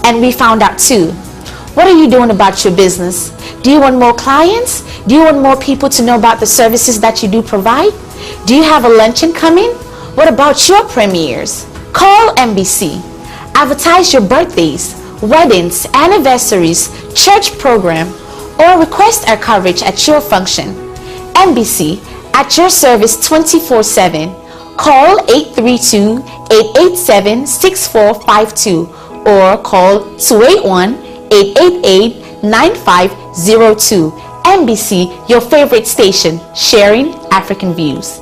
And we found out too. What are you doing about your business? Do you want more clients? Do you want more people to know about the services that you do provide? Do you have a luncheon coming? What about your premieres? Call MBC. Advertise your birthdays, weddings, anniversaries, church program, or request our coverage at your function. MBC, at your service 24/7. Call 832-887-6452 or call 281-888-9502. MBC, your favorite station, sharing African views.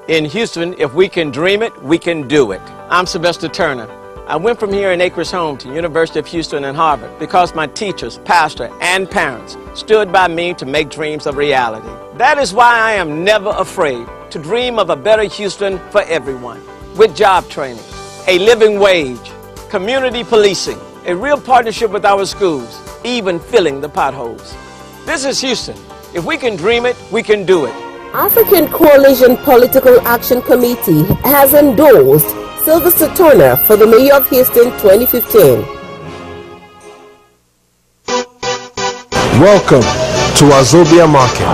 In Houston, if we can dream it, we can do it. I'm Sylvester Turner. I went from here in Acres Home to University of Houston and Harvard because my teachers, pastor, and parents stood by me to make dreams a reality. That is why I am never afraid to dream of a better Houston for everyone. With job training, a living wage, community policing, a real partnership with our schools, even filling the potholes. This is Houston. If we can dream it, we can do it. African Coalition Political Action Committee has endorsed Sylvester Turner for the Mayor of Houston 2015. Welcome to Wazobia Market.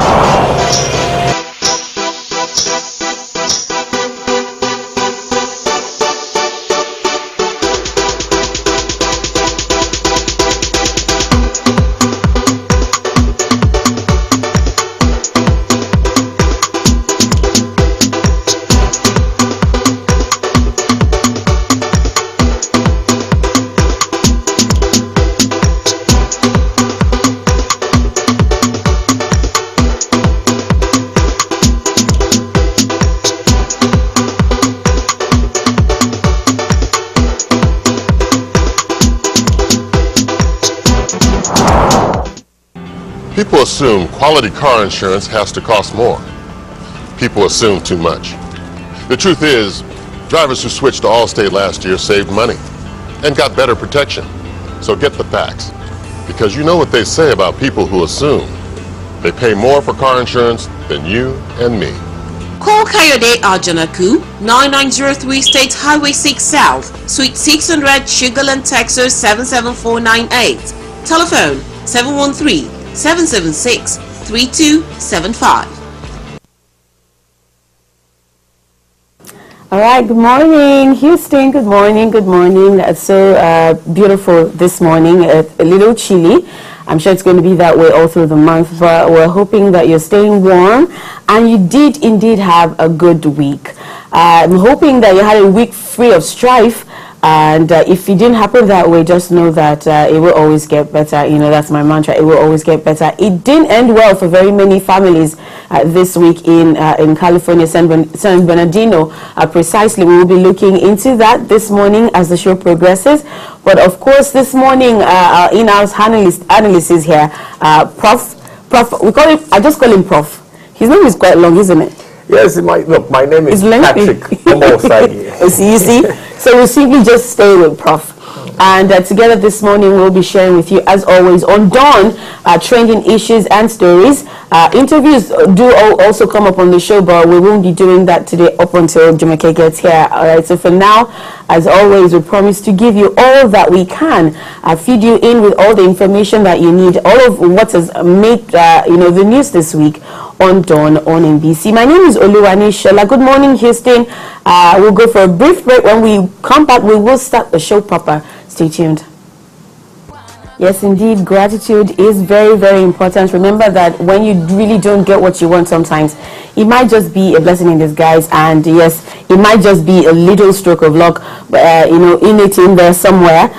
People assume quality car insurance has to cost more. People assume too much. The truth is, drivers who switched to Allstate last year saved money and got better protection. So get the facts, because you know what they say about people who assume. They pay more for car insurance than you and me. Call Kayode Aljanaku, 9903 State Highway 6 South, Suite 600, Sugarland, Texas 77498. Telephone 713-776-3275. All right, good morning, Houston. Good morning, good morning. It's so beautiful this morning. A little chilly. I'm sure it's going to be that way all through the month, but we're hoping that you're staying warm and you did indeed have a good week. I'm hoping that you had a week free of strife. And if it didn't happen that way, just know that it will always get better. You know, that's my mantra. It will always get better. It didn't end well for very many families this week in California, San Bernardino. Precisely, we will be looking into that this morning as the show progresses. But of course, this morning, our in-house analyst is here. Prof, we call him. I just call him Prof. His name is quite long, isn't it? Yes, my name is Patrick. So you see, so we'll simply just stay with Prof. And together this morning, we'll be sharing with you, as always, on Dawn, trending issues and stories. Interviews do also come up on the show, but we won't be doing that today up until Jumake gets here. All right, so for now, as always, we promise to give you all that we can, feed you in with all the information that you need, all of what has made the news this week on Dawn on MBC. My name is Oluwani Shola. Good morning, Houston. We'll go for a brief break. When we come back, we will start the show proper. Stay tuned. Yes, indeed, gratitude is very, very important. Remember that when you really don't get what you want sometimes, it might just be a blessing in disguise, and yes, it might just be a little stroke of luck, but, in there somewhere.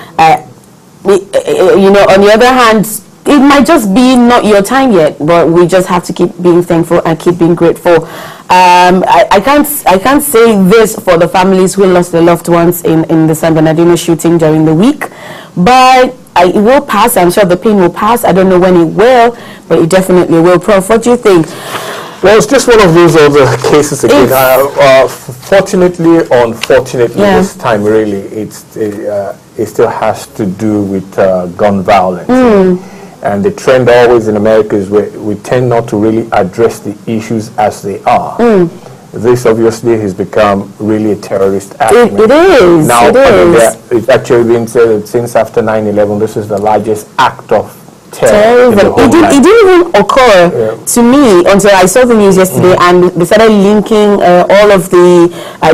On the other hand, it might just be not your time yet, but we just have to keep being thankful and keep being grateful. I can't say this for the families who lost their loved ones in the San Bernardino shooting during the week, but it will pass. I'm sure the pain will pass. I don't know when it will, but it definitely will. Prof, what do you think? Well, it's just one of those other cases again. Fortunately or unfortunately, this time really, it still has to do with gun violence. And the trend always in America is we tend not to really address the issues as they are. This obviously has become really a terrorist act. It is. Now, it's actually been said that since after 9/11, this is the largest act of terrorism. It didn't even occur to me until I saw the news yesterday, and they started linking all of the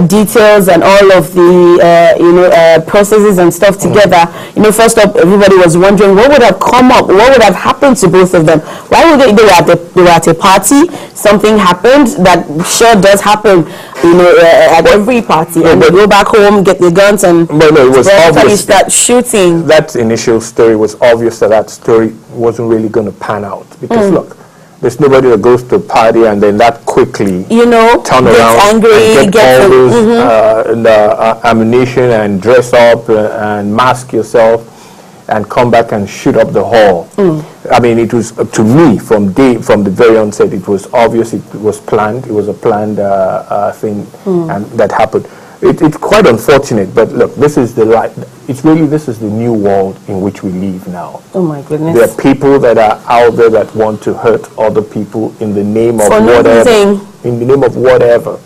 details and all of the processes and stuff together. First up, everybody was wondering what would have come up, what would have happened to both of them. Why would they were at a party? Something happened that sure does happen, at every party, and they go back home, get the guns, and it was obvious start shooting. That initial story was obvious that story wasn't really going to pan out, because look, there's nobody that goes to a party and then that quickly turn around angry, and get all those ammunition and dress up and mask yourself and come back and shoot up the hall. I mean, it was, to me, from the very onset, it was obvious, it was planned, it was a planned thing, and that happened. It's quite unfortunate, but look, this is the new world in which we live now. Oh my goodness. There are people that are out there that want to hurt other people in the name of whatever. In the name of whatever.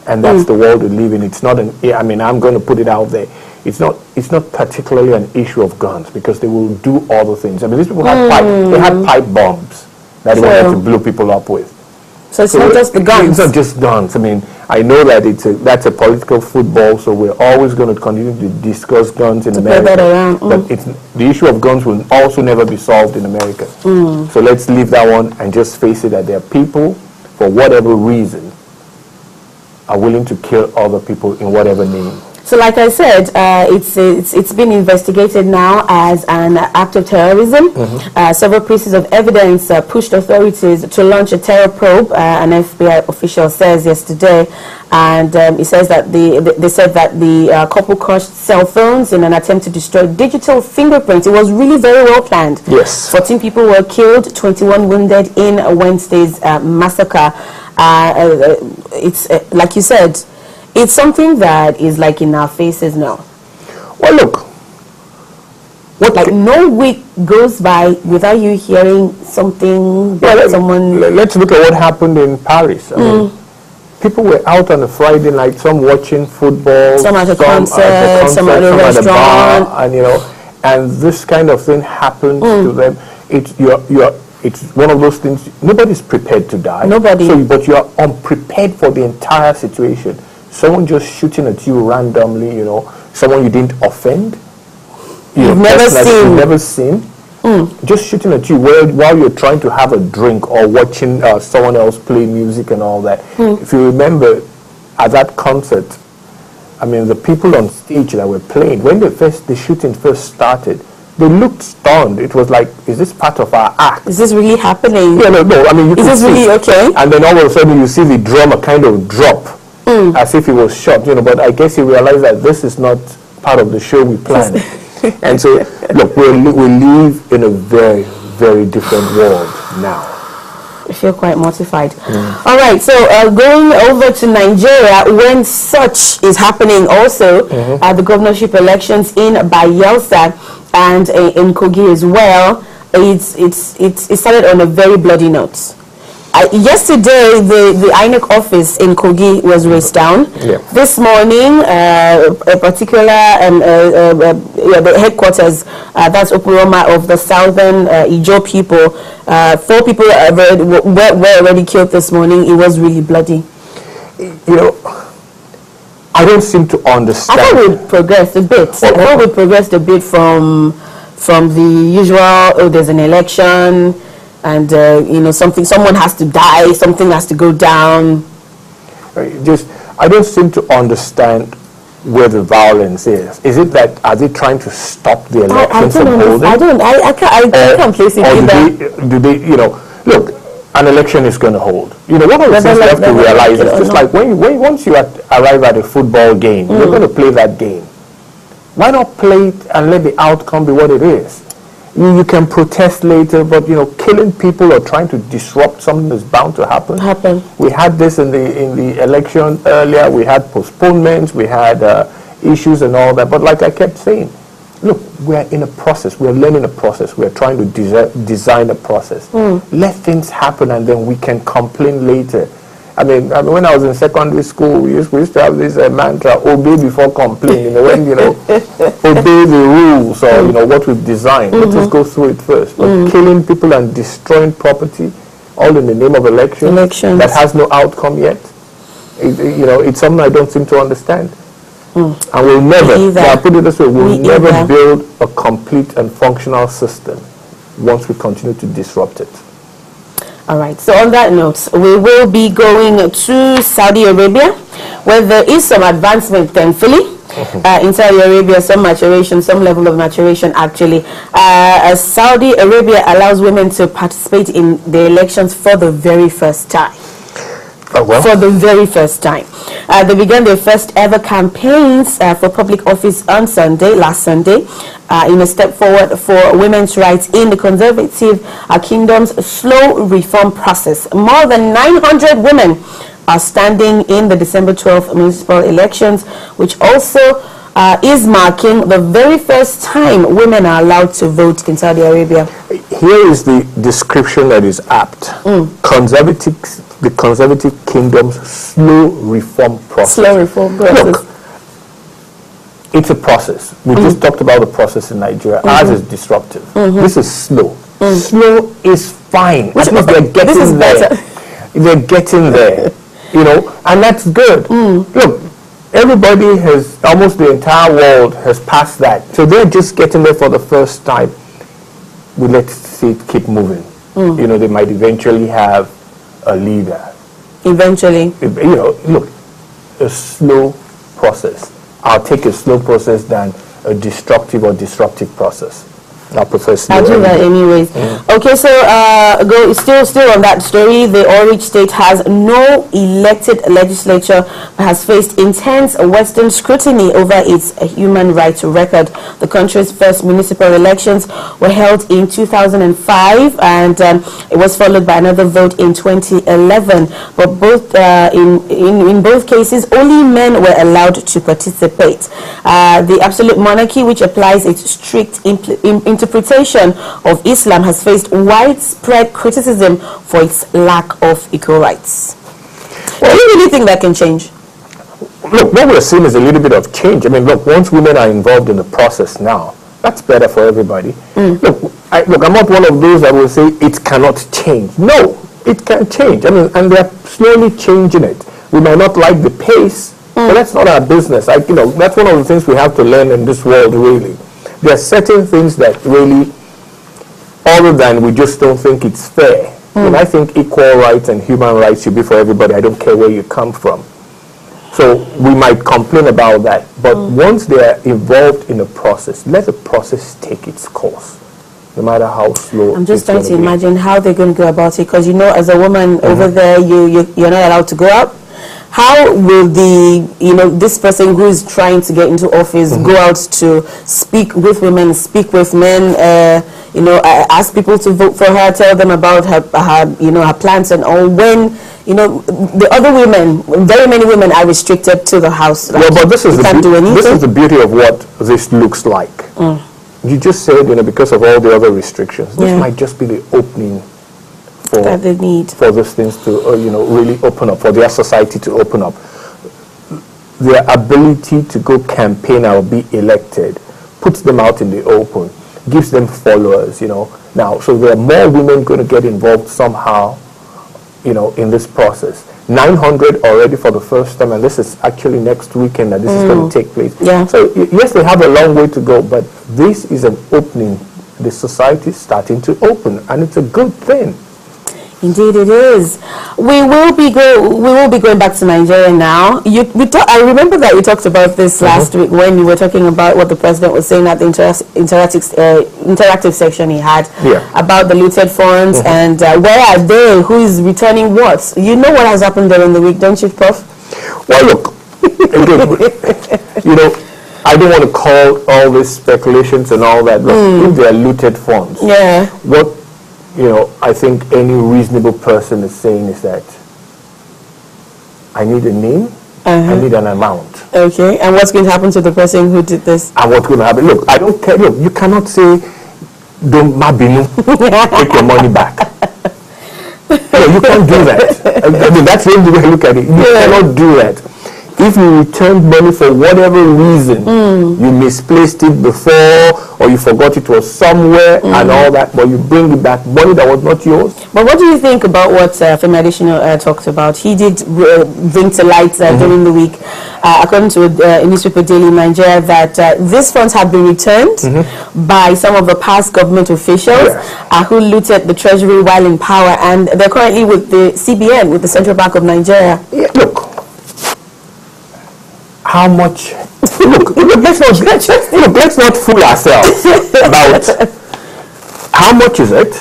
And that's the world we live in. It's not I'm going to put it out there. It's not particularly an issue of guns, because they will do other things. I mean, these people had pipe bombs that they wanted to blow people up with. So it's not just the guns. It's not just guns. I mean, I know that that's a political football, so we're always going to continue to discuss guns in America. But the issue of guns will also never be solved in America. So let's leave that one and just face it that there are people, for whatever reason, are willing to kill other people in whatever name. So like I said, it's been investigated now as an act of terrorism. Several pieces of evidence pushed authorities to launch a terror probe, an FBI official says yesterday. And it says that they said that the couple crushed cell phones in an attempt to destroy digital fingerprints. It was really very well planned. Yes. 14 people were killed, 21 wounded in Wednesday's massacre. It's like you said, it's something that is like in our faces now. Well, look. No week goes by without you hearing something that someone... Let's look at what happened in Paris. I mean, people were out on a Friday night, some watching football, some at a concert, some at a restaurant, bar, and this kind of thing happens to them. It's one of those things. Nobody's prepared to die. Nobody. But you are unprepared for the entire situation. Someone just shooting at you randomly, someone you didn't offend, you've never seen, just shooting at you while you're trying to have a drink or watching someone else play music and all that. If you remember, at that concert, I mean, the people on stage that were playing, when the shooting first started, they looked stunned. It was like, is this part of our act? Is this really happening? Yeah, no. I mean, is this really okay? And then all of a sudden, you see the drummer kind of drop. As if he was shot, but I guess he realized that this is not part of the show we planned. And so, look, we live in a very, very different world now. I feel quite mortified. All right, so going over to Nigeria, when such is happening also, the governorship elections in Bayelsa and in Kogi as well, it started on a very bloody note. Yesterday, the INEC office in Kogi was razed down. This morning, a particular the headquarters, that's Okuroma of the Southern Ijo people, 4 people were already killed this morning. It was really bloody. You know, I don't seem to understand. I thought we progressed a bit. I thought we progressed a bit from the usual, there's an election, and you know, someone has to die, something has to go down. I don't seem to understand where the violence is. Is it that, are they trying to stop the election from holding? I can't place it either. Do they, you know, look, an election is going to hold. You know, one of the things you have to realize is just like once you arrive at a football game, you're going to play that game. Why not play it and let the outcome be what it is? You can protest later, but you know, killing people or trying to disrupt something that's bound to happen. We had this in the election earlier. We had postponements. We had issues and all that. But like I kept saying, look, we're in a process. We're learning a process. We're trying to design a process. Let things happen, and then we can complain later. I mean, when I was in secondary school, we used to have this mantra: obey before complain. You know, when obey the rules or you know what we've designed. Let us go through it first. But killing people and destroying property, all in the name of elections that has no outcome yet. You know, it's something I don't seem to understand. And we'll never. I put it this way: we'll never build a complete and functional system once we continue to disrupt it. All right, so on that note, we will be going to Saudi Arabia, where there is some advancement, thankfully. In Saudi Arabia, some level of maturation, actually. Saudi Arabia allows women to participate in the elections for the very first time. For the very first time. They began their first ever campaigns for public office on last Sunday, in a step forward for women's rights in the conservative kingdom's slow reform process. More than 900 women are standing in the December 12th municipal elections, which also is marking the very first time women are allowed to vote in Saudi Arabia. Here is the description that is apt. The conservative kingdom's slow reform process. Look, it's a process. We just talked about the process in Nigeria. Ours is disruptive. This is slow. Slow is fine. At least they're getting there. They're getting there. You know, and that's good. Look, everybody has, almost the entire world has passed that. So they're just getting there for the first time. We let it keep moving. You know, they might eventually have a leader. Eventually. You know, look, a slow process. I'll take a slow process than a destructive or disruptive process. I prefer slow. I'll do that anyways. Okay, so still on that story, the Orange State has no elected legislature but has faced intense Western scrutiny over its human rights record. The country's first municipal elections were held in 2005, and it was followed by another vote in 2011. But both in both cases, only men were allowed to participate. The absolute monarchy, which applies its strict interpretation of Islam, has faced widespread criticism for its lack of equal rights. Do you really think that can change? Look, what we're seeing is a little bit of change. I mean, look, once women are involved in the process now, that's better for everybody. Look, I'm not one of those that will say it cannot change. No, it can change. I mean, and they're slowly changing it. We might not like the pace, but that's not our business. You know, that's one of the things we have to learn in this world, really. There are certain things that really, other than we just don't think it's fair. And I think equal rights and human rights should be for everybody. I don't care where you come from. So we might complain about that. But once they are involved in a process, let the process take its course, no matter how slow. I'm just trying to imagine how they're going to go about it. Because, you know, as a woman over there, you're not allowed to go out. How will this person who is trying to get into office go out to speak with women, speak with men, ask people to vote for her, tell them about her her plans and all. When the other women, very many women are restricted to the house. Well, but this is the beauty of what this looks like. You just said, because of all the other restrictions, this might just be the opening for the need for those things to really open up, for their society to open up. Their ability to go campaign or be elected puts them out in the open, gives them followers, Now, so there are more women going to get involved somehow, in this process. 900 already for the first time, and this is actually next weekend that this is going to take place. Yeah. So yes, they have a long way to go, but this is an opening. The society is starting to open, and it's a good thing. Indeed, it is. We will be going back to Nigeria now. I remember that you talked about this last week when you were talking about what the president was saying at the interactive section he had about the looted funds and where are they? Who is returning what? You know what has happened there in the week, don't you, Prof? Well, look, again, I don't want to call all these speculations and all that. Look, if they are looted funds, what I think any reasonable person is saying is that I need a name, I need an amount. Okay, and what's going to happen to the person who did this? And what's going to happen? Look, I don't care. Look, you cannot say, don't mabinu, take your money back. No, you can't do that. I mean, that's the only way I look at it. You cannot do that. If you returned money for whatever reason, you misplaced it before, or you forgot it was somewhere and all that, but you bring it back, money that was not yours. But what do you think about what Femi Adesina talked about? He did bring to light during the week, according to a newspaper Daily Nigeria, that these funds have been returned by some of the past government officials who looted the treasury while in power, and they're currently with the CBN, with the Central Bank of Nigeria. Yeah, look. How much? Look, let's not fool ourselves about how much is it,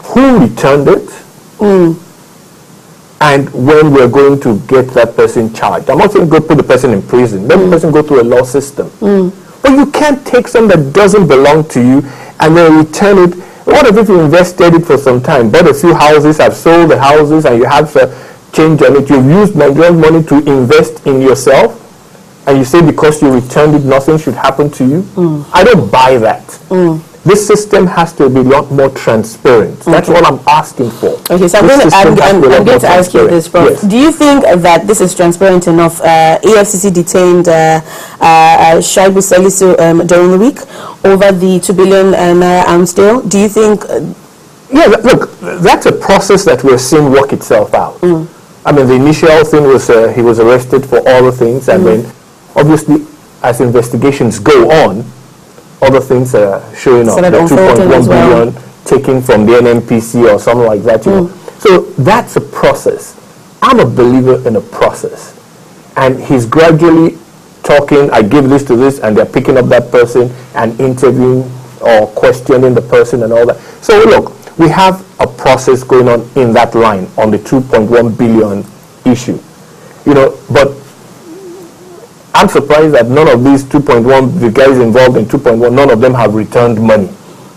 who returned it, and when we're going to get that person charged. I'm not saying go put the person in prison. Let the person go through a law system. But you can't take something that doesn't belong to you and then return it. What if you invested it for some time, bought a few houses, have sold the houses, and you have change on it? You've used Nigerian money to invest in yourself, and you say because you returned it, nothing should happen to you? I don't buy that. This system has to be a lot more transparent. That's what I'm asking for. Okay, so I'm going to ask you this, Prof. Yes. Do you think that this is transparent enough? AFCC detained Shaibu Salisu during the week over the 2 billion naira arms deal. Do you think... Yeah, look, that's a process that we're seeing work itself out. I mean, the initial thing was he was arrested for all the things, and then obviously as investigations go on, other things are showing up. The 2.1 billion taken from the NMPC or something like that. You know. So that's a process. I'm a believer in a process, and he's gradually talking. I give this to this, and they're picking up that person and interviewing or questioning the person and all that. So look, we have a process going on in that line on the 2.1 billion issue, but I'm surprised that none of these 2.1, the guys involved in 2.1, none of them have returned money.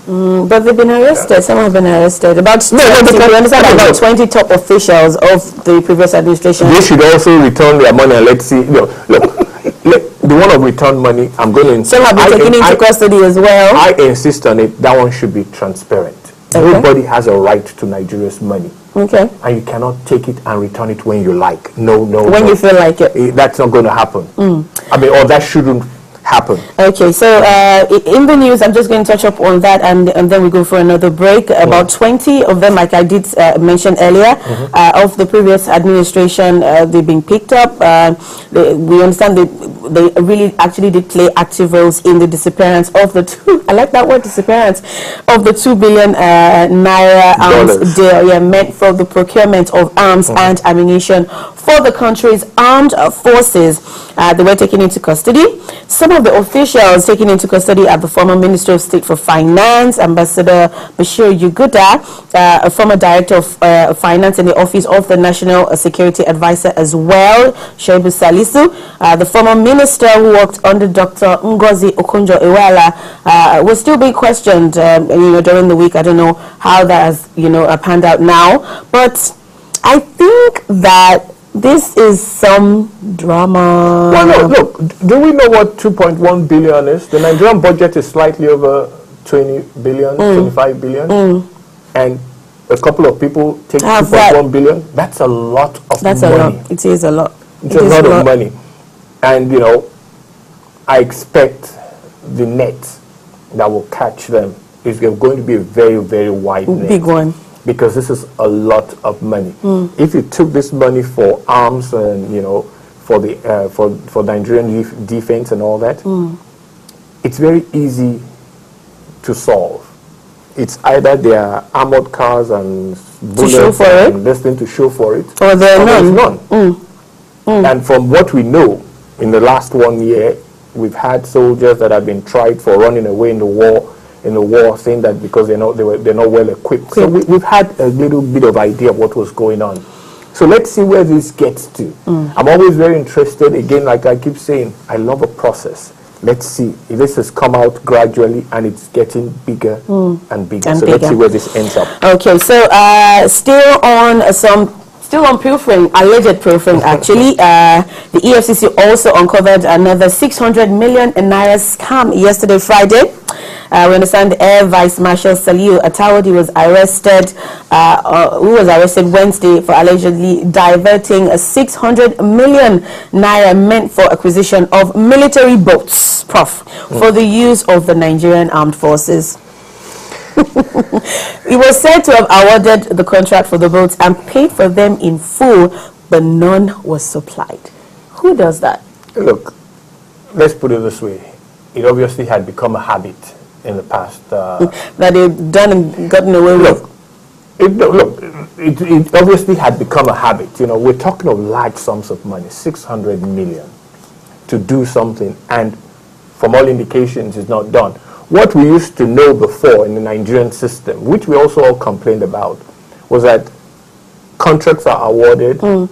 But they've been arrested. Some have been arrested. About 20 top officials of the previous administration. They should also return their money, and let's see. Look, the one of returned money, I'm going to insist. Some have been taken into custody as well. I insist on it. That one should be transparent. Everybody has a right to Nigeria's money. Okay. And you cannot take it and return it when you like. No. When you feel like it. That's not going to happen. I mean, or that shouldn't happen. Okay, so in the news, I'm just going to touch up on that, and then we go for another break. About 20 of them, like I did mention earlier, of the previous administration, they've been picked up. We understand they really actually did play active roles in the disappearance of the I like that word, disappearance, of the 2 billion naira arms deal, meant for the procurement of arms and ammunition for the country's armed forces. They were taken into custody. Some of the officials taken into custody at the former Minister of State for Finance, Ambassador Bashir Yuguda, a former Director of Finance in the Office of the National Security Advisor as well, Shaibu Salisu, the former minister who worked under Dr. Ngozi Okonjo-Iweala, was still being questioned, during the week. I don't know how that has, panned out now, but I think that this is some drama. Well, no, look, do we know what 2.1 billion is? The Nigerian budget is slightly over 20 billion, 25 billion. And a couple of people take 2.1 billion. That's a lot of money. That's a lot. It is a lot. It's a lot of money. And, I expect the net that will catch them is going to be a very, very wide net. Big one. Because this is a lot of money. If you took this money for arms and for the for Nigerian defense and all that, it's very easy to solve. It's either their armored cars and bullets and this thing to show for it, or there's none. And from what we know, in the last 1 year, we've had soldiers that have been tried for running away in the war, saying that because they're not well equipped. So we've had a little bit of idea of what was going on. So let's see where this gets to. I'm always very interested, again, like I keep saying, I love a process. Let's see if this has come out gradually and it's getting bigger and bigger. So let's see where this ends up. Okay, so still on pilfering, alleged pilfering actually. The EFCC also uncovered another 600 million naira scam yesterday, Friday. We understand Air Vice Marshal Saliu Atawadi was arrested, Wednesday for allegedly diverting a 600 million naira meant for acquisition of military boats, for the use of the Nigerian Armed Forces. He was said to have awarded the contract for the boats and paid for them in full, but none was supplied. Who does that? Look, let's put it this way. It obviously had become a habit in the past. That they've done and gotten away with. It obviously had become a habit. We're talking of large sums of money, 600 million, to do something, and from all indications, it's not done. What we used to know before in the Nigerian system, which we also all complained about, was that contracts are awarded and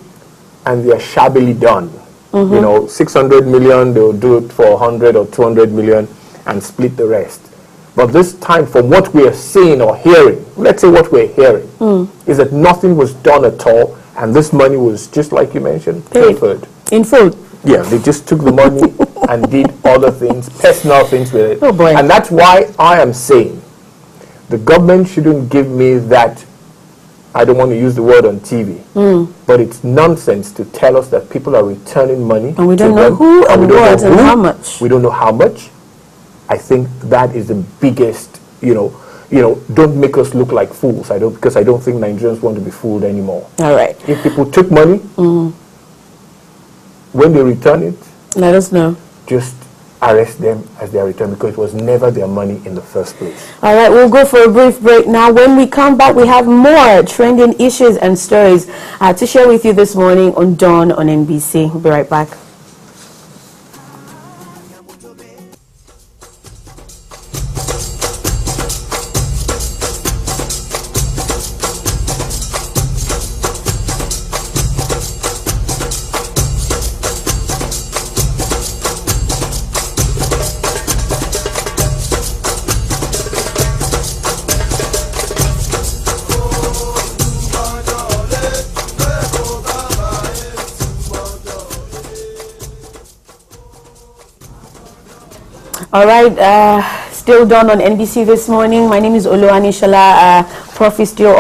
they are shabbily done. 600 million, they'll do it for 100 or 200 million and split the rest. But this time, from what we are seeing or hearing, let's say what we're hearing, is that nothing was done at all, and this money was, just like you mentioned, paid in full. Yeah, they just took the money and did other things, personal things with it. Oh boy. And that's why I am saying the government shouldn't give me that, I don't want to use the word on TV, but it's nonsense to tell us that people are returning money. And we don't know who and what and how much. We don't know how much. I think that is the biggest, don't make us look like fools. Because I don't think Nigerians want to be fooled anymore. All right. If people took money, when they return it, let us know. Just arrest them as they return, because it was never their money in the first place. All right, we'll go for a brief break now. When we come back, we have more trending issues and stories to share with you this morning on Dawn on NBC. We'll be right back. All right, still done on NBC this morning. My name is Oluwani Shala. Prof is still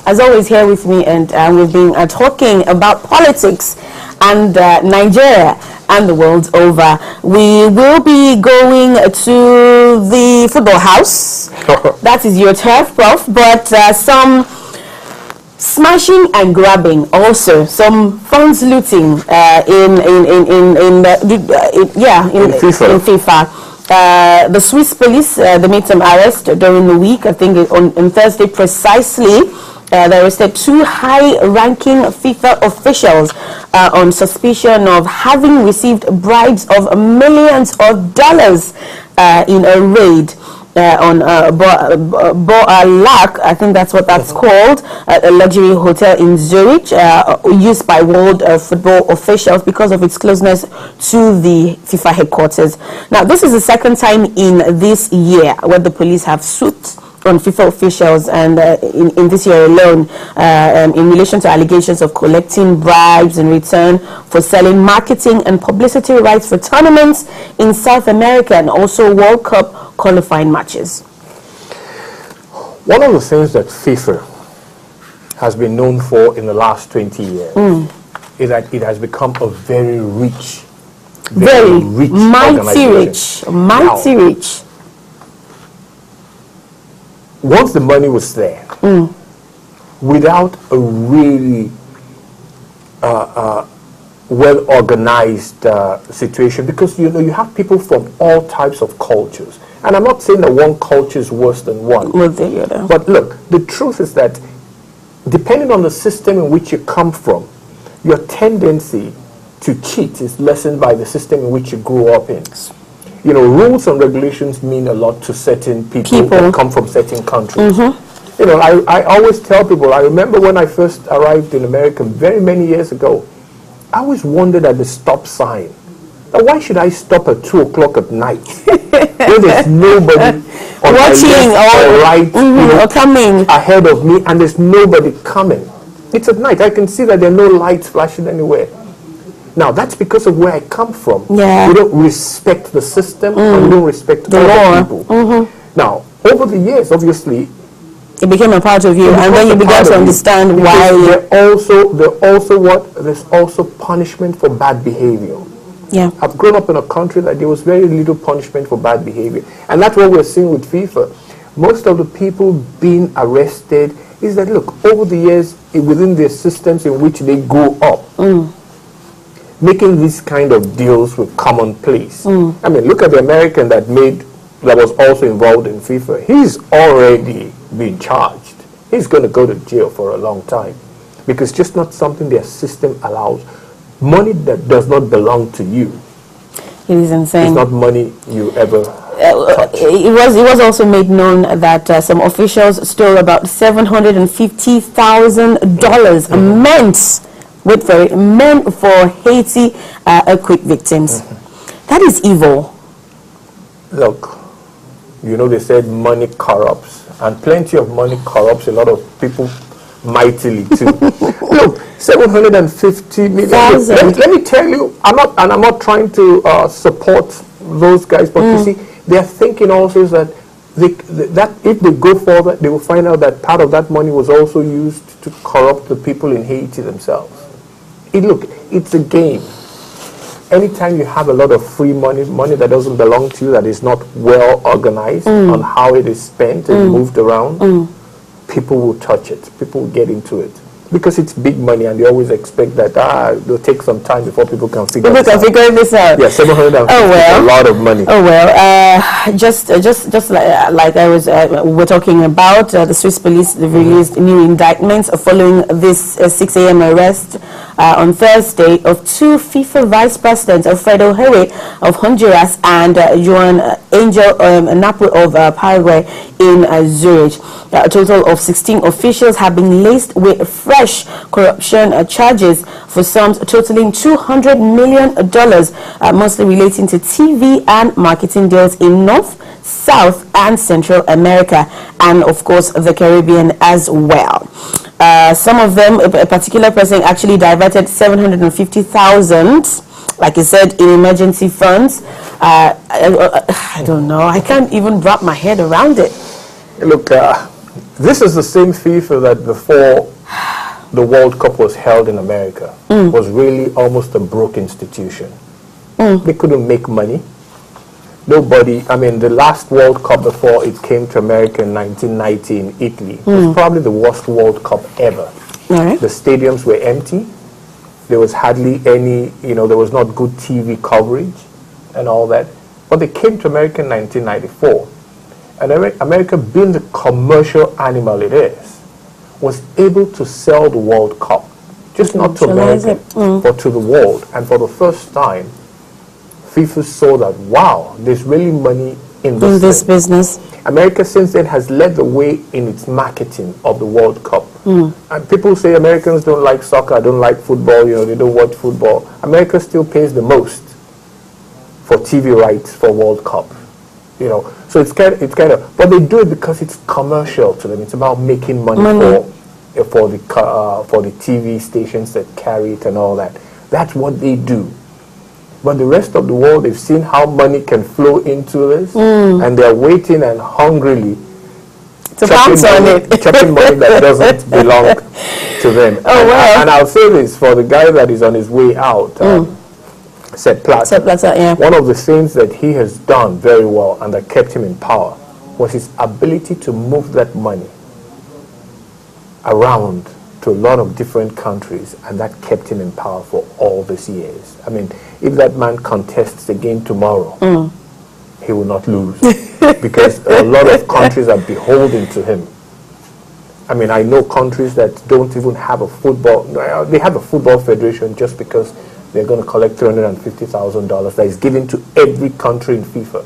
as always here with me, and we've been talking about politics and Nigeria and the world over. We will be going to the football house. That is your turf, Prof, but some smashing and grabbing, also some funds looting in FIFA. The Swiss police, they made some arrests during the week, I think on Thursday precisely, They arrested 2 high-ranking FIFA officials on suspicion of having received bribes of millions of dollars in a raid on Boalak, I think that's what that's called, a luxury hotel in Zurich, used by world football officials because of its closeness to the FIFA headquarters. Now, this is the second time in this year where the police have sued on FIFA officials, and in this year alone, in relation to allegations of collecting bribes in return for selling marketing and publicity rights for tournaments in South America and also World Cup qualifying matches. One of the things that FIFA has been known for in the last 20 years is that it has become a very rich, very rich mighty rich. Once the money was there, without a really well-organized situation, because you have people from all types of cultures, and I'm not saying that one culture is worse than one. But look, the truth is that depending on the system in which you come from, your tendency to cheat is lessened by the system in which you grew up in. Rules and regulations mean a lot to certain people that come from certain countries. I always tell people, I remember when I first arrived in America very many years ago, I always wondered at the stop sign. Now, why should I stop at 2 o'clock at night when there's nobody watching or right or coming ahead of me, and there's nobody coming? It's at night. I can see that there are no lights flashing anywhere. Now, that's because of where I come from. We don't respect the system, and we don't respect the other people. Now, over the years, obviously, it became a part of you, and then you began to understand why. There's also punishment for bad behavior. I've grown up in a country that there was very little punishment for bad behavior, and that's what we're seeing with FIFA. Most of the people being arrested is that, look, over the years, within the systems in which they grew up, making these kind of deals with commonplace. I mean, look at the American that was also involved in FIFA. He's already been charged. He's going to go to jail for a long time, because it's just not something their system allows. Money that does not belong to you. It is insane. It's not money you ever touch. It was also made known that some officials stole about $750,000 meant for Haiti earthquake victims. That is evil. Look, they said money corrupts, and plenty of money corrupts a lot of people mightily too. Look, 750 million. Let me tell you, I'm not trying to support those guys, but you see, their thinking also is that that if they go further, they will find out that part of that money was also used to corrupt the people in Haiti themselves. Look, it's a game. Anytime you have a lot of free money that doesn't belong to you, that is not well organized on how it is spent and moved around, people will touch it. People will get into it. Because it's big money, and they always expect that it'll take some time before people can figure this out. Yeah, 750 is a lot of money. Just like I was, we're talking about, the Swiss police released new indictments following this 6 a.m. arrest on Thursday of 2 FIFA vice presidents, Alfredo Herrera of Honduras and Juan Angel Napo of Paraguay in Zurich. A total of 16 officials have been laced with fresh corruption charges for sums totaling $200 million, mostly relating to TV and marketing deals in North, South, and Central America, and of course the Caribbean as well. Some of them, a particular person actually diverted $750,000, like I said, in emergency funds. I don't know. I can't even wrap my head around it. Look, this is the same FIFA that before the World Cup was held in America was really almost a broke institution. They couldn't make money. Nobody, I mean, the last World Cup before it came to America in 1990 in Italy was probably the worst World Cup ever. The stadiums were empty. There was hardly any, there was not good TV coverage and all that. But they came to America in 1994. And America, being the commercial animal it is, was able to sell the World Cup, just not to America, but to the world. And for the first time, FIFA saw that, wow, there's really money in this business. America since then has led the way in its marketing of the World Cup. And people say Americans don't like soccer, don't like football, you know, they don't watch football. America still pays the most for TV rights for World Cup, you know. So it's kind of, but they do it because it's commercial to them. It's about making money. for the TV stations that carry it and all that. That's what they do. But the rest of the world, they've seen how money can flow into this, and they're waiting and hungrily to pounce on it, chopping money that doesn't belong to them. Oh, wow. And I'll say this for the guy that is on his way out, Sepp Blatter, yeah. One of the things that he has done very well and that kept him in power was his ability to move that money around to a lot of different countries, and that kept him in power for all these years. I mean, if that man contests again tomorrow, he will not lose because a lot of countries are beholden to him. I mean, I know countries that don't even have a football, they have a football federation just because they're going to collect $350,000 that is given to every country in FIFA.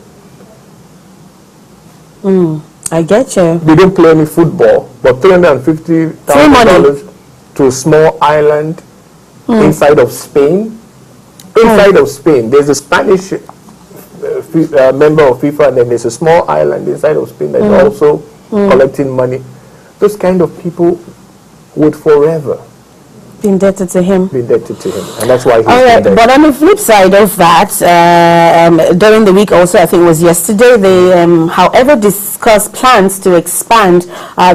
I get you. They don't play any football, but $350,000 to a small island inside of Spain. Inside of Spain, there's a Spanish member of FIFA, and then there's a small island inside of Spain that's also collecting money. Those kind of people would forever be indebted to him. And that's why he's indebted. But on the flip side of that, during the week also, I think it was yesterday, they, however, discussed plans to expand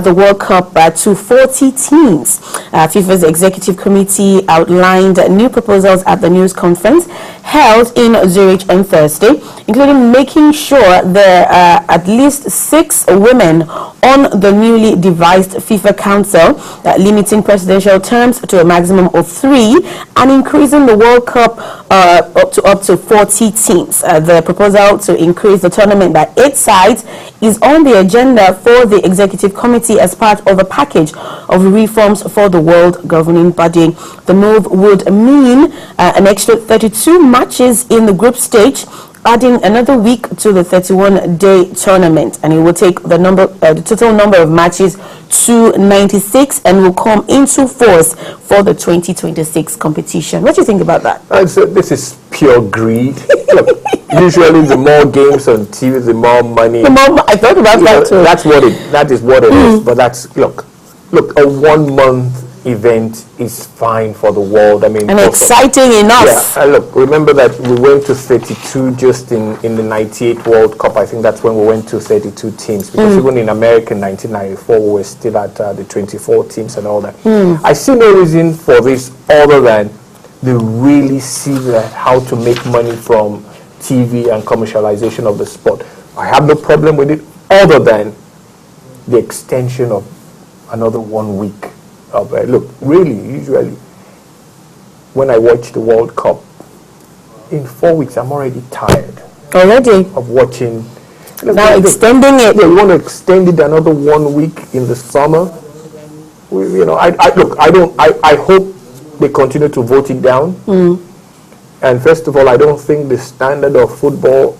the World Cup to 40 teams. FIFA's executive committee outlined new proposals at the news conference held in Zurich on Thursday, including making sure there are at least 6 women on the newly devised FIFA Council, limiting presidential terms to a maximum of 3 and increasing the World Cup up to 40 teams. The proposal to increase the tournament by 8 sides is on the agenda for the executive committee as part of a package of reforms for the world governing body. The move would mean an extra 32 matches in the group stage, adding another week to the 31-day tournament, and it will take the total number of matches to 96 and will come into force for the 2026 competition. What do you think about that? This is pure greed. Look, usually the more games on TV, the more money. I thought about that too. That is what it is. But that's look, a 1-month event is fine for the world. I mean, and exciting enough. Yeah, look, remember that we went to 32 just in the 98 World Cup. I think that's when we went to 32 teams, because even in America in 1994 we were still at the 24 teams and all that. I see no reason for this other than they really see that how to make money from TV and commercialization of the sport. I have no problem with it other than the extension of another 1 week. Look, really, usually, when I watch the World Cup, in 4 weeks, I'm already tired. Already? Of watching. Now extending it. Yeah, you want to extend it another 1 week in the summer? I hope they continue to vote it down. And first of all, I don't think the standard of football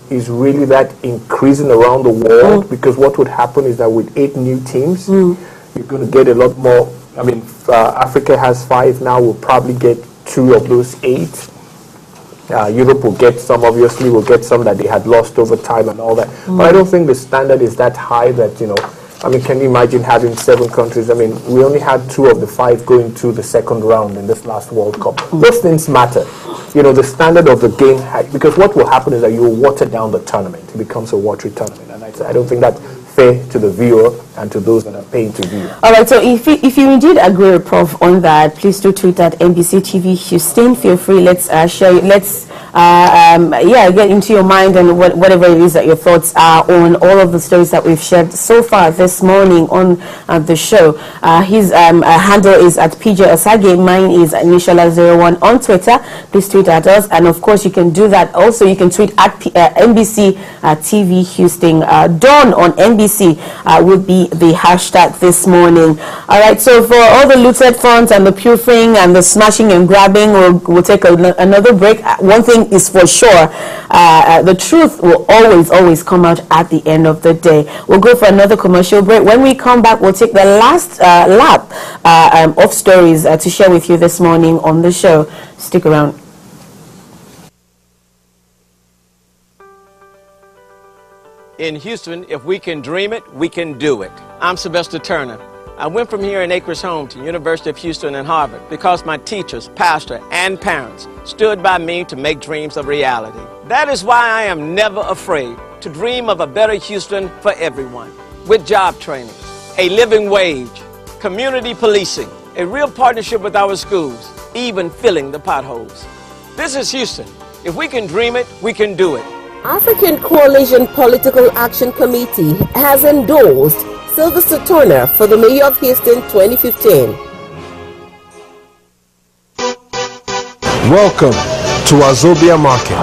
is really that increasing around the world, because what would happen is that with 8 new teams, you're going to get a lot more. I mean, Africa has 5 now. We'll probably get 2 of those 8. Europe will get some, obviously. We'll get some that they had lost over time and all that. But I don't think the standard is that high that, I mean, can you imagine having 7 countries? I mean, we only had 2 of the 5 going to the second round in this last World Cup. Those things matter. The standard of the game, because what will happen is that you will water down the tournament. It becomes a watery tournament. And I don't think that's fair to the viewer and to those that are paying to view. All right, so if you indeed agree, Prof, on that, please do tweet at MBC TV Houston. Feel free, let's share, let's yeah, get into your mind and whatever it is that your thoughts are on all of the stories that we've shared so far this morning on the show. His handle is at PJ Osage. Mine is Nishala01 on Twitter. Please tweet at us, and of course you can do that. Also, you can tweet at MBC TV Houston. Dawn on NBC would be the hashtag this morning. All right. So for all the looted funds and the pilfering and the smashing and grabbing, we'll take another break. One thing is for sure, the truth will always come out at the end of the day. We'll go for another commercial break. When we come back, we'll take the last lap of stories to share with you this morning on the show. Stick around. In Houston, if we can dream it, we can do it. I'm Sylvester Turner. I went from here in Acres Home to University of Houston and Harvard because my teachers, pastor, and parents stood by me to make dreams a reality. That is why I am never afraid to dream of a better Houston for everyone, with job training, a living wage, community policing, a real partnership with our schools, even filling the potholes. This is Houston. If we can dream it, we can do it. African Coalition Political Action Committee has endorsed Sylvester Turner for the Mayor of Houston 2015. Welcome to Wazobia Market.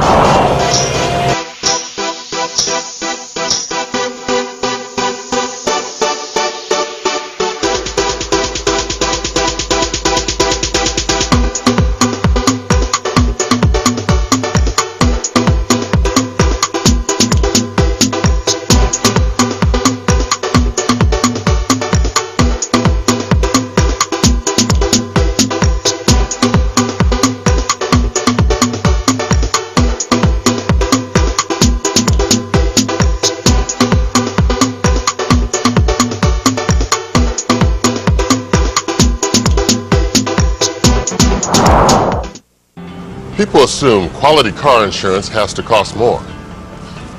People assume quality car insurance has to cost more.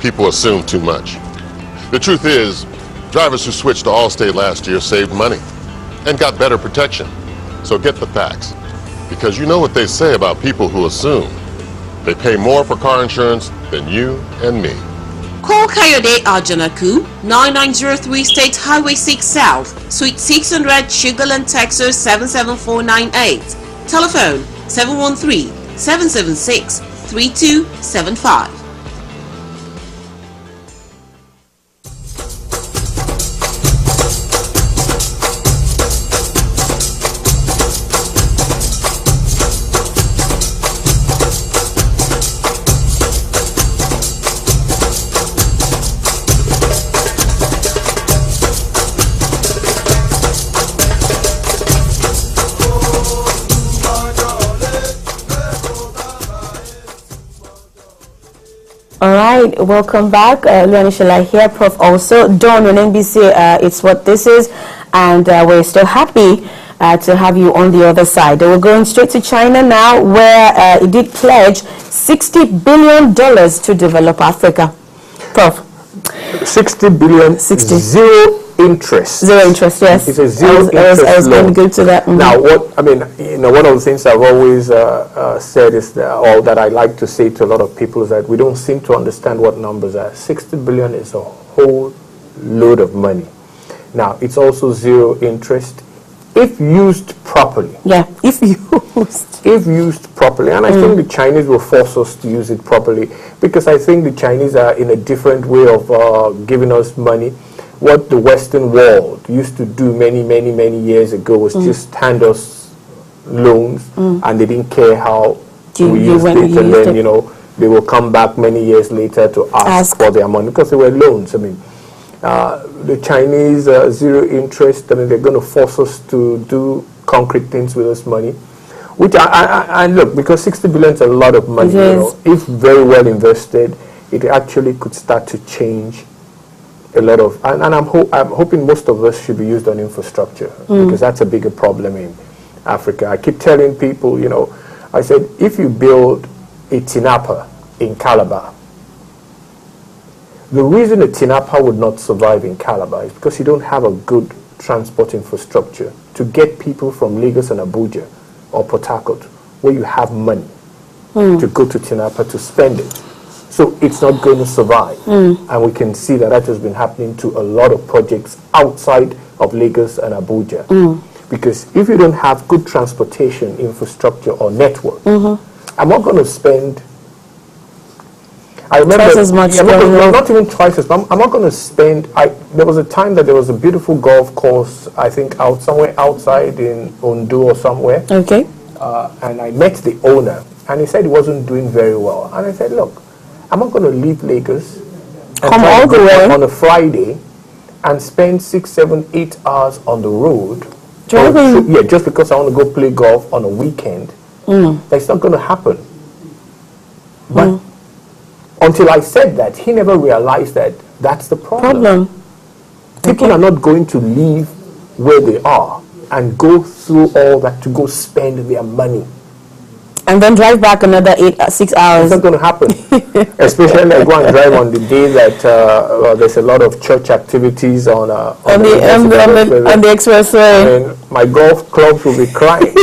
People assume too much. The truth is, drivers who switched to Allstate last year saved money and got better protection. So get the facts, because you know what they say about people who assume. They pay more for car insurance than you and me. Call Kayode Aljanaku, 9903 State Highway 6 South, Suite 600, Sugarland, Texas 77498. Telephone 713-776-3275. All right, welcome back. Leonie Shala here, Prof. Also. Dawn on NBC, it's what this is, and we're still happy to have you on the other side. We're going straight to China now, where it did pledge $60 billion to develop Africa. Prof. 60 billion, 60. Zero interest. Zero interest, yes. It's a zero interest I was going to go to that. Mm-hmm. Now, one of the things I've always said is that I like to say to a lot of people is that we don't seem to understand what numbers are. 60 billion is a whole load of money. Now, it's also zero interest if used properly. Yeah, if used. If used properly. And I think the Chinese will force us to use it properly, because I think the Chinese are in a different way of giving us money. What the Western world used to do many years ago was just hand us loans, and they didn't care how we used it, and then, you know, they will come back many years later to ask for their money because they were loans. I mean, the Chinese, zero interest, I mean, they're going to force us to do concrete things with this money. Which and look, because 60 billion is a lot of money, you know, if very well invested, it actually could start to change a lot of, and I'm hoping most of us should be used on infrastructure, because that's a bigger problem in Africa. I keep telling people, you know, I said, if you build a Tinapa in Calabar, the reason a Tinapa would not survive in Calabar is because you don't have a good transport infrastructure to get people from Lagos and Abuja or Port Harcourt, where you have money, to go to Tinapa to spend it. So it's not going to survive. And we can see that has been happening to a lot of projects outside of Lagos and Abuja. Because if you don't have good transportation infrastructure or network, I'm not going to spend... I remember, twice as much. Not even twice as much. I'm not going to spend... there was a time that there was a beautiful golf course, I think, somewhere outside in Ondo or somewhere. Okay. And I met the owner, and he said he wasn't doing very well. And I said, look, I'm not going to leave Lagos and come all the way on a Friday and spend 6, 7, 8 hours on the road. Driving. Yeah, just because I want to go play golf on a weekend. That's not going to happen. But until I said that, he never realized that that's the problem. People are not going to leave where they are and go through all that to go spend their money. And then drive back another 6 hours. It's not going to happen. Especially I go and drive on the day that there's a lot of church activities on the expressway. I mean, my golf clubs will be crying.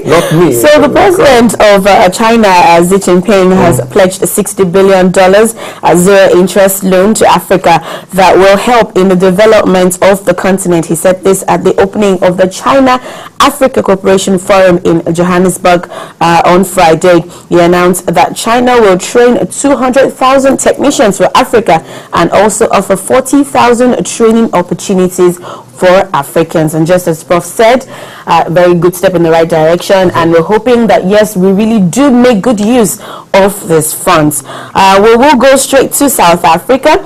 Not me. So the president of China, Xi Jinping, has pledged $60 billion zero-interest loan to Africa that will help in the development of the continent. He said this at the opening of the China-Africa Cooperation Forum in Johannesburg on Friday. He announced that China will train 200,000 technicians for Africa and also offer 40,000 training opportunities for Africans. And just as Prof said, very good step in the right direction, and we're hoping that yes, we really do make good use of these funds. We will go straight to South Africa,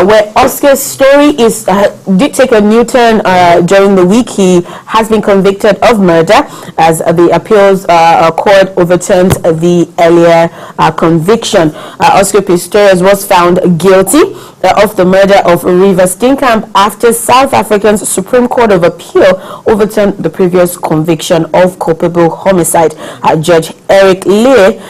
where Oscar's story did take a new turn during the week. He has been convicted of murder as the appeals court overturned the earlier conviction. Oscar Pistorius was found guilty of the murder of River Steenkamp after South Africa's Supreme Court of Appeal overturned the previous conviction of culpable homicide. Judge Eric Lee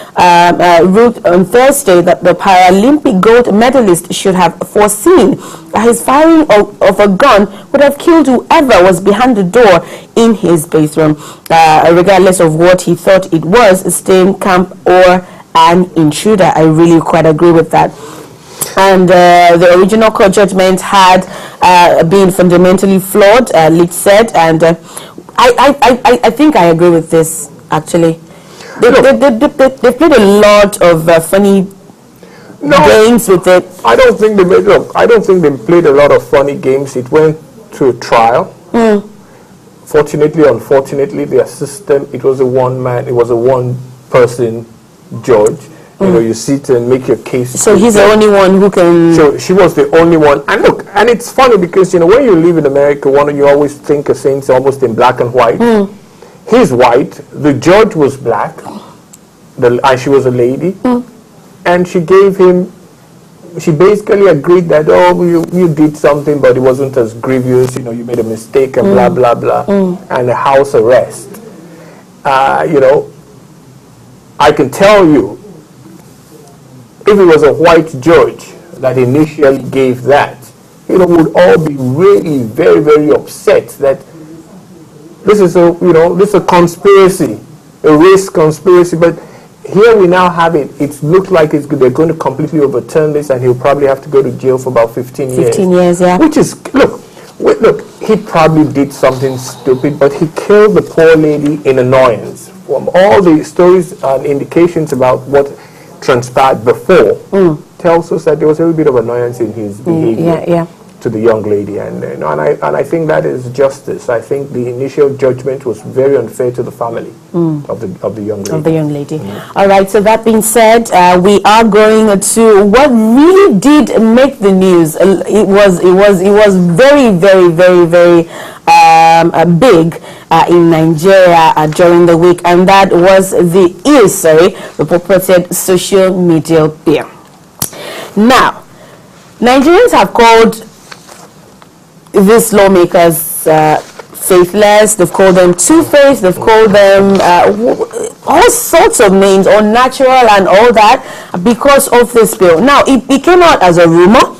ruled on Thursday that the Paralympic gold medalist should have foreseen that his firing of a gun would have killed whoever was behind the door in his bathroom, regardless of what he thought it was, Steenkamp or an intruder. I really quite agree with that. And the original court judgment had been fundamentally flawed, Leach said, and I think I agree with this, actually. They played a lot of funny games with it. I don't think they played a lot of funny games. It went to a trial. Fortunately, unfortunately, their system, it was a one-person judge. You know, you sit and make your case. So he's the only one who can... So she was the only one. And look, and it's funny because, you know, when you live in America, you always think of things almost in black and white. He's white. The judge was black. And she was a lady. And she gave him... She basically agreed that, oh, you did something, but it wasn't as grievous. You know, you made a mistake and blah, blah, blah. And a house arrest. You know, I can tell you, if it was a white judge that initially gave that, you know, would all be really very, very upset that this is a conspiracy, a race conspiracy. But here we now have it. It looks like they're going to completely overturn this, and he'll probably have to go to jail for about 15 years. 15 years, yeah. Which is, look, he probably did something stupid, but he killed the poor lady in annoyance. From all the stories and indications about what transpired before tells us that there was a little bit of annoyance in his behavior to the young lady, and I think that is justice. I think the initial judgment was very unfair to the family of the young lady. All right. So that being said, we are going to what really did make the news. It was very, very, very, very big in Nigeria during the week, and that was the purported social media bill. Now, Nigerians have called these lawmakers faithless. They've called them two-faced. They've called them all sorts of names, unnatural and all that, because of this bill. Now, it came out as a rumor.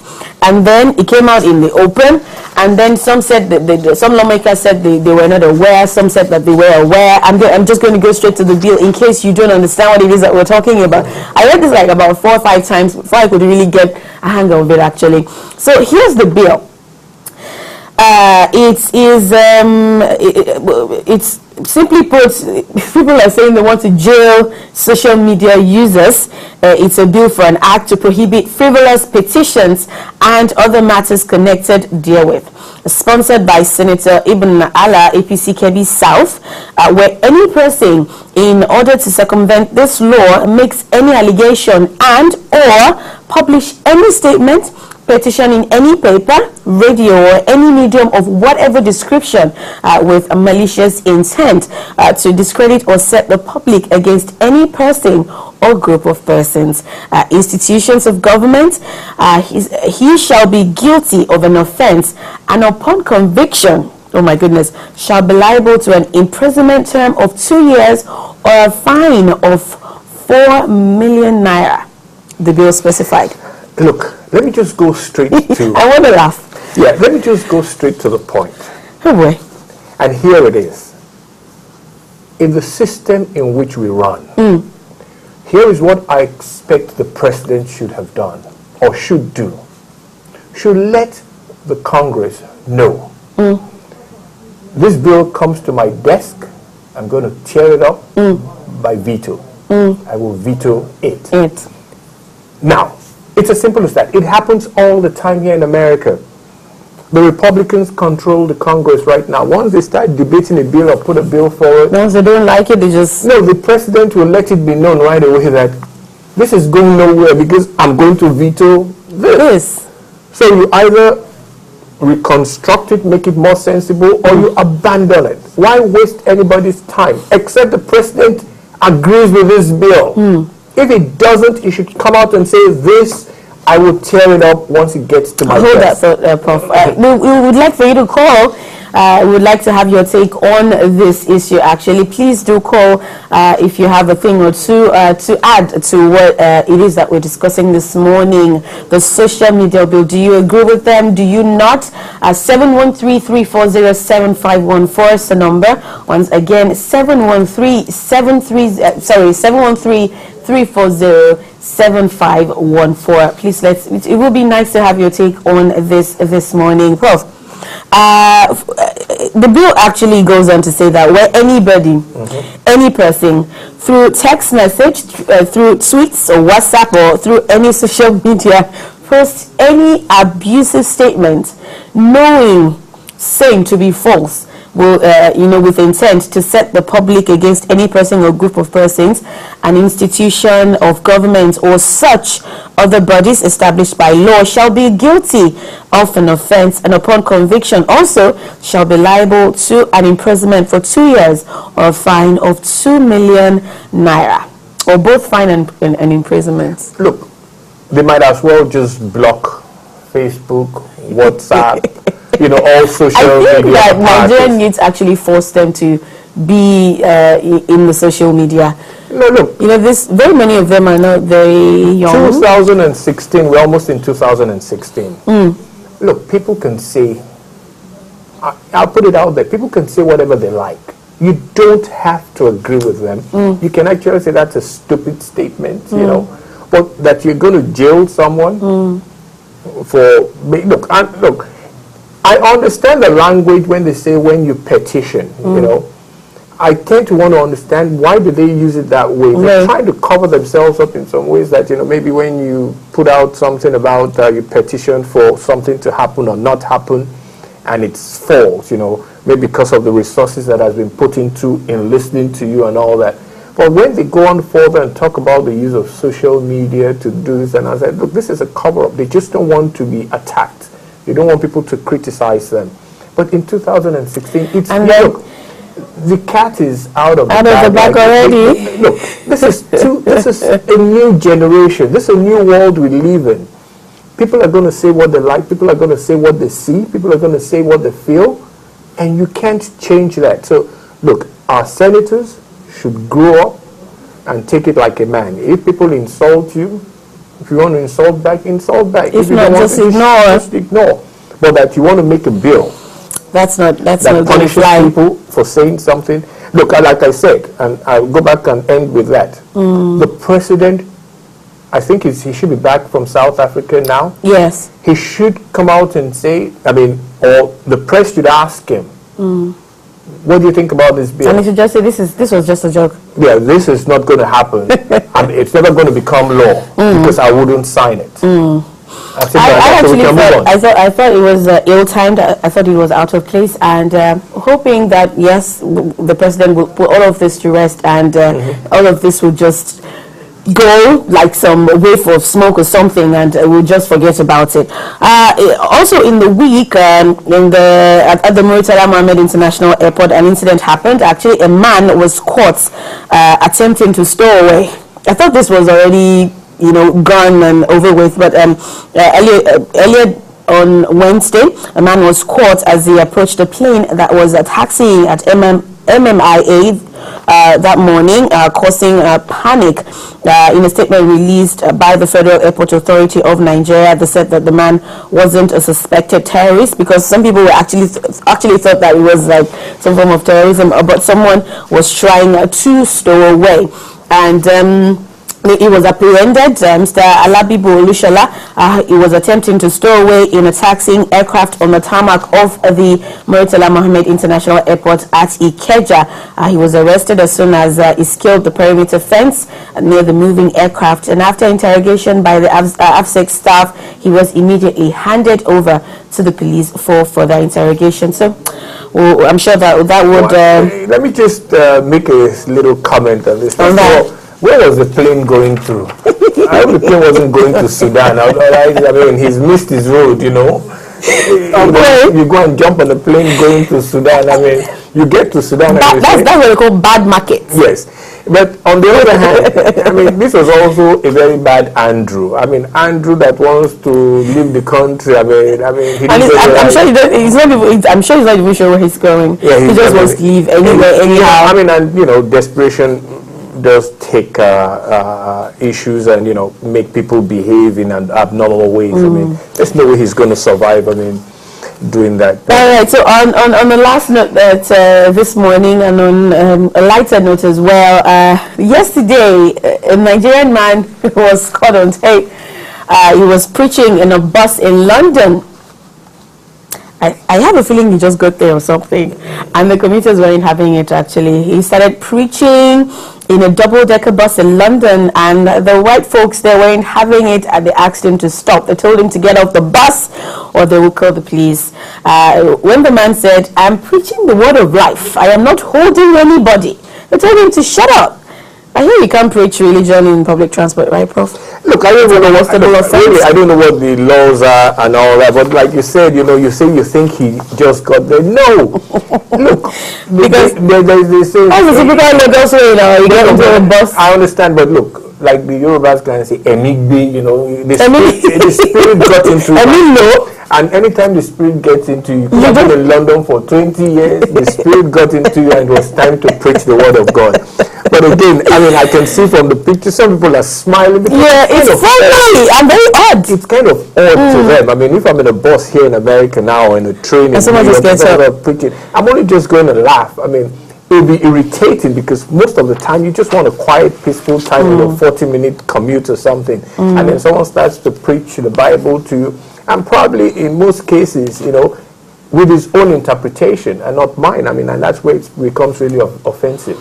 and then it came out in the open, and then some said that some lawmakers said they were not aware, some said that they were aware. I'm just going to go straight to the bill in case you don't understand what it is that we're talking about. I read this like about 4 or 5 times before I could really get a hang of it, actually. So here's the bill. It's simply put, people are saying they want to jail social media users. It's a bill for an act to prohibit frivolous petitions and other matters connected therewith. Sponsored by Senator Ibn Allah, APC Kebbi South, where any person, in order to circumvent this law, makes any allegation and or publish any statement, petition in any paper, radio, or any medium of whatever description with a malicious intent to discredit or set the public against any person or group of persons, institutions of government, he shall be guilty of an offense, and upon conviction, oh my goodness, shall be liable to an imprisonment term of 2 years or a fine of 4 million naira, the bill specified. Look, let me just go straight to... I want to laugh. Yeah, let me just go straight to the point. Oh boy. And here it is. In the system in which we run, here is what I expect the president should have done, or should do. Should let the Congress know. This bill comes to my desk, I'm going to tear it up by veto. I will veto it. Now, it's as simple as that. It happens all the time here in America. The Republicans control the Congress right now. Once they start debating a bill or put a bill forward... Once they don't like it, they just... No, the president will let it be known right away that this is going nowhere because I'm going to veto this. So you either reconstruct it, make it more sensible, or you abandon it. Why waste anybody's time? Except the president agrees with this bill. If it doesn't, it should come out and say, this, I will tear it up once it gets to my desk. Hold that, Prof. We would like for you to call. We would like to have your take on this issue, actually. Please do call if you have a thing or two to add to what it is that we're discussing this morning. The social media bill, do you agree with them? Do you not? 713-340-7514 is the number. Once again, 713-340-7514. Please, it will be nice to have your take on this morning. Prof, the bill actually goes on to say that where anybody, any person, through text message, through tweets or WhatsApp or through any social media, posts any abusive statement, knowing same to be false, will, with intent to set the public against any person or group of persons, an institution of government or such other bodies established by law, shall be guilty of an offense, and upon conviction also shall be liable to an imprisonment for 2 years or a fine of 2 million naira, or both fine and imprisonment. Look, they might as well just block Facebook, WhatsApp, all social media. I think that Nigerian youth actually forced them to be in the social media. No, look. Very many of them are not very young. 2016, we're almost in 2016. Look, people can say, I'll put it out there, people can say whatever they like. You don't have to agree with them. You can actually say that's a stupid statement, but that you're going to jail someone for, look, I understand the language when they say when you petition, I tend to want to understand why do they use it that way. They're trying to cover themselves up in some ways that, maybe when you put out something about you petition for something to happen or not happen and it's false, maybe because of the resources that has been put into in listening to you and all that. But when they go on further and talk about the use of social media to do this, and I said, look, this is a cover-up. They just don't want to be attacked. They don't want people to criticize them. But in 2016, look, the cat is out of the bag already. Look, this is a new generation. This is a new world we live in. People are going to say what they like. People are going to say what they see. People are going to say what they feel. And you can't change that. So, look, our senators should grow up and take it like a man. If people insult you, If you want to insult back, insult back. If not, just ignore. Just ignore. But that you want to make a bill that punishes people for saying something. Look, like I said, and I'll go back and end with that. The president, I think he should be back from South Africa now. Yes. He should come out and say, or the press should ask him, what do you think about this bill? And he should just say, this was just a joke. Yeah, this is not going to happen. And it's never going to become law because I wouldn't sign it. I thought it was ill-timed. I thought it was out of place, and hoping that yes, the president will put all of this to rest, and all of this will just go like some whiff of smoke or something, and we'll just forget about it. Also in the week, at the Murtala Mohammed International Airport, an incident happened. Actually, a man was caught attempting to stow away. I thought this was already, gone and over with, but earlier on Wednesday, a man was caught as he approached a plane that was taxiing at MMIA that morning, causing panic. In a statement released by the Federal Airport Authority of Nigeria, they said that the man wasn't a suspected terrorist, because some people were actually thought that it was like some form of terrorism, but someone was trying to stow away. And he was apprehended, Mr. Alabibu Olushola. He was attempting to stow away in a taxiing aircraft on the tarmac of the Murtala Mohammed International Airport at Ikeja. He was arrested as soon as he scaled the perimeter fence near the moving aircraft. And after interrogation by the AFSEC staff, he was immediately handed over to the police for further interrogation. So I'm sure that would... let me just make a little comment on this. Where was the plane going through? I hope the plane wasn't going to Sudan. I mean, he's missed his road, You go and jump on the plane going to Sudan. I mean, you get to Sudan. That's what they call bad markets. Yes. But on the other hand, I mean, this was also a very bad Andrew. I mean, Andrew that wants to leave the country. I mean, I'm sure he's not even sure where he's going. Yeah, he just wants to leave anywhere, anyhow. I mean, and desperation does take issues and make people behave in an abnormal ways. I mean, there's no way he's going to survive. I mean, doing that. All right. So on the last note that this morning, and on a lighter note as well, yesterday a Nigerian man was caught on tape. He was preaching in a bus in London. I have a feeling he just got there or something, and the commuters weren't having it. Actually, he started preaching in a double-decker bus in London, and the white folks there weren't having it, and they asked him to stop. They told him to get off the bus or they will call the police. When the man said, "I'm preaching the word of life, I am not holding anybody," they told him to shut up. I hear you can't preach religion in public transport, right, Prof? Look, I don't know what's the really, I don't know what the laws are and all that, but like you said, you say you think he just got there. No, look, because they say. As a typical Lagos way, you get into a bus. I understand, but look, like the Yorubas can say, "Emigbe," the spirit got into you. And anytime the spirit gets into you, you've been in London for 20 years, the spirit got into you, and it was time to preach the word of God. But again, I mean, I can see from the picture, some people are smiling. Yeah, it's funny and very odd. It's kind of odd to them. I mean, if I'm in a bus here in America now, or in a train, and someone just gets up preaching, I'm only just going to laugh. I mean, it will be irritating because most of the time you just want a quiet, peaceful time, 40-minute commute or something, and then someone starts to preach the Bible to you, and probably in most cases, with his own interpretation and not mine. I mean, and that's where it becomes really offensive.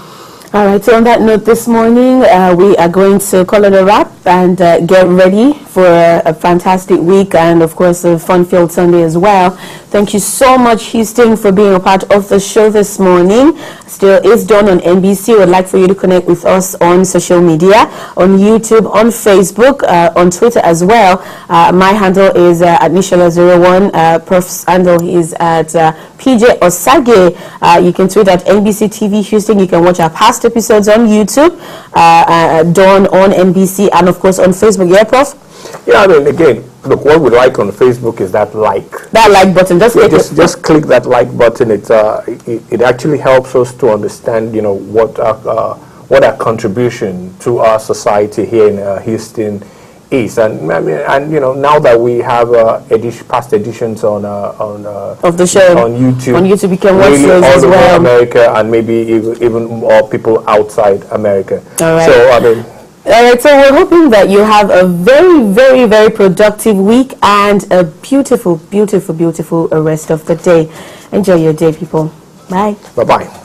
All right, so on that note this morning, we are going to call it a wrap and get ready for a fantastic week and, of course, a fun-filled Sunday as well. Thank you so much, Houston, for being a part of the show this morning. Still is done on MBC. We'd like for you to connect with us on social media, on YouTube, on Facebook, on Twitter as well. My handle is at Nishala01. Prof's handle is at PJ Osage. You can tweet at MBC TV Houston. You can watch our past episodes on YouTube, done on MBC, and of course on Facebook. Yeah, Prof? Yeah, I mean, again, look, what we like on Facebook is that like. That like button. Just click that like button. It actually helps us to understand, what our contribution to our society here in Houston is. And I mean, and you know, now that we have past editions on of the show on YouTube, we can watch really those all as over well. America, and maybe even more people outside America. All right. So I mean, all right, so we're hoping that you have a very, very, very productive week and a beautiful, beautiful, beautiful rest of the day. Enjoy your day, people. Bye. Bye-bye.